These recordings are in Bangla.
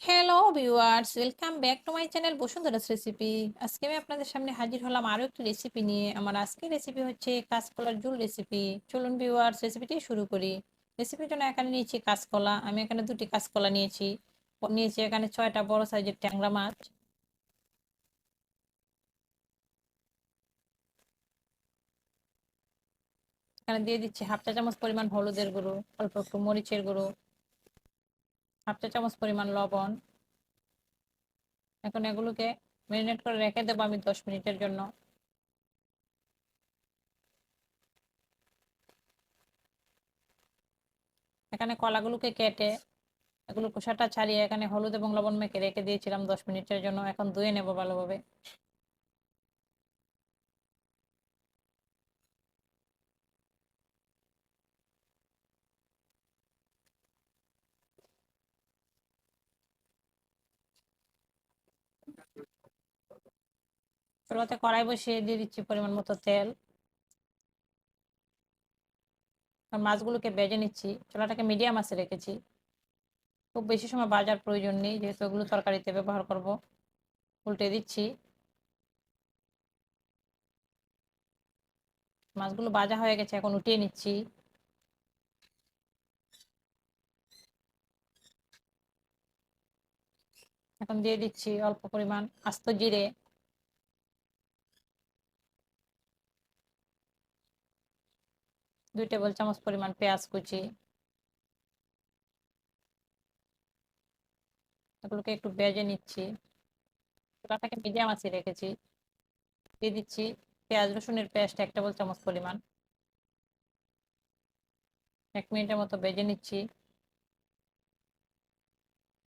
Hello viewers, welcome back to my channel Basundhara's recipe. আজকে আমি আপনাদের সামনে হাজির হলাম আরও একটি রেসিপি নিয়ে। আমার আজকের রেসিপি হচ্ছে কাঁচকলার ঝোল রেসিপি। চলুন ভিউয়ার্স, রেসিপিটি শুরু করি। রেসিপির জন্য এখানে নিয়েছি কাঁচকলা। আমি এখানে দুটি কাঁচকলা নিয়েছি। নিয়েছি এখানে 6টা বড় সাইজের ট্যাংরা মাছ। এখানে দিয়ে দিচ্ছি হাফ চা চামচ পরিমাণ হলুদের গুঁড়ো, অল্প একটু মরিচের গুঁড়ো, হাফ চা চামচ পরিমাণ লবণ। এখন এগুলোকে ম্যারিনেট করে রেখে দেবো আমি 10 মিনিটের জন্য। এখানে কলাগুলোকে কেটে এগুলো খোসাটা ছাড়িয়ে এখানে হলুদ এবং লবণ মেখে রেখে দিয়েছিলাম 10 মিনিটের জন্য। এখন ধুয়ে নেব ভালোভাবে। চুলাতে কড়াই বসিয়ে দিয়ে দিচ্ছি পরিমাণ মতো তেল। আর মাছগুলোকে ভেজে নিচ্ছি। চুলাটাকে মিডিয়াম আঁচে রেখেছি। খুব বেশি সময় ভাজার প্রয়োজন নেই, যেহেতু এগুলো তরকারিতে ব্যবহার করব। উল্টে দিচ্ছি। মাছগুলো ভাজা হয়ে গেছে, এখন উঠিয়ে নিচ্ছি। এখন দিয়ে দিচ্ছি অল্প পরিমাণ আস্ত জিরে, 2 টেবিল চামচ পরিমাণ পেঁয়াজ কুচি। এগুলোকে একটু ভেজে নিচ্ছি। চুলাটাকে মিডিয়াম আঁচে রেখেছি। দিয়ে দিচ্ছি পেঁয়াজ রসুনের পেস্ট 1 টেবিল চামচ পরিমাণ। 1 মিনিটের মতো ভেজে নিচ্ছি।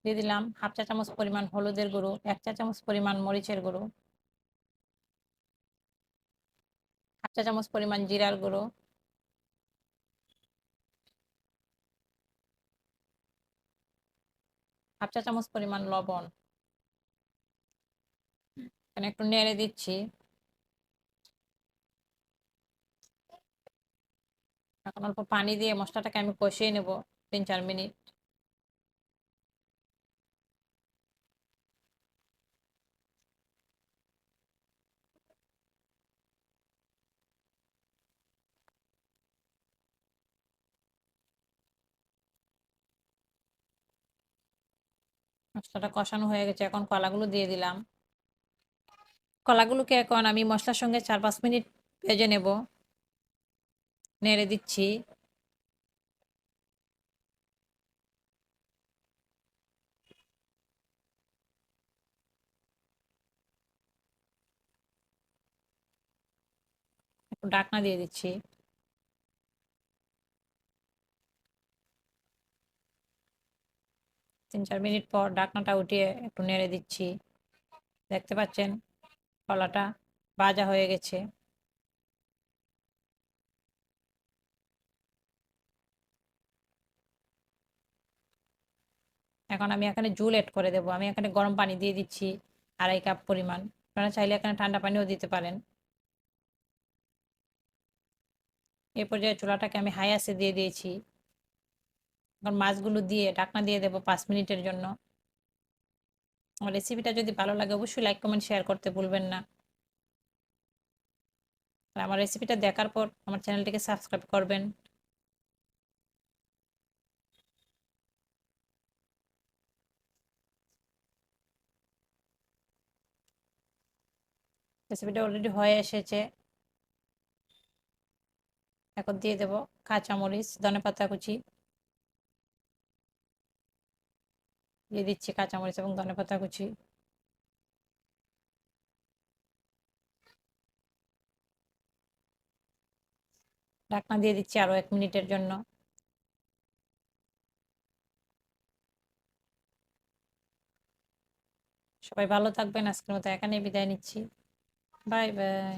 দিয়ে দিলাম হাফ চা চামচ পরিমাণ হলুদের গুঁড়ো, 1 চা চামচ পরিমাণ মরিচের গুঁড়ো, হাফ চা চামচ পরিমাণ জিরার গুঁড়ো, হাফ চা চামচ পরিমাণ লবণ। এখানে একটু নেড়ে দিচ্ছি। এখন অল্প পানি দিয়ে মশলাটাকে আমি কষিয়ে নেব 3-4 মিনিট। মশলাটা কষানো হয়ে গেছে, এখন কলাগুলো দিয়ে দিলাম। কলাগুলোকে এখন আমি মশলার সঙ্গে 4-5 মিনিট ভেজে নেব। নেড়ে দিচ্ছি। একটু ঢাকনা দিয়ে দিচ্ছি। 3-4 মিনিট পর ঢাকনাটা উঠিয়ে একটু নেড়ে দিচ্ছি। দেখতে পাচ্ছেন কলাটা ভাজা হয়ে গেছে। এখন আমি এখানে জুল এড করে দেবো। আমি এখানে গরম পানি দিয়ে দিচ্ছি 2.5 কাপ পরিমাণ। আপনারা চাইলে এখানে ঠান্ডা পানিও দিতে পারেন। এই পর্যায়ে চুলাটাকে আমি হাই আঁচে দিয়ে দিয়েছি। এখন মাছগুলো দিয়ে ঢাকনা দিয়ে দেবো 5 মিনিটের জন্য। আমার রেসিপিটা যদি ভালো লাগে অবশ্যই লাইক কমেন্ট শেয়ার করতে ভুলবেন না। আর আমার রেসিপিটা দেখার পর আমার চ্যানেলটিকে সাবস্ক্রাইব করবেন। রেসিপিটা অলরেডি হয়ে এসেছে। এখন দিয়ে দেবো কাঁচামরিচ, ধনেপাতা কুচি। দিয়ে দিচ্ছি কাঁচামরিচ এবং ধনেপাতা কুচি। ঢাকনা দিয়ে দিচ্ছি আরো 1 মিনিটের জন্য। সবাই ভালো থাকবেন। আজকের মতো এখানেই বিদায় নিচ্ছি। Bye bye.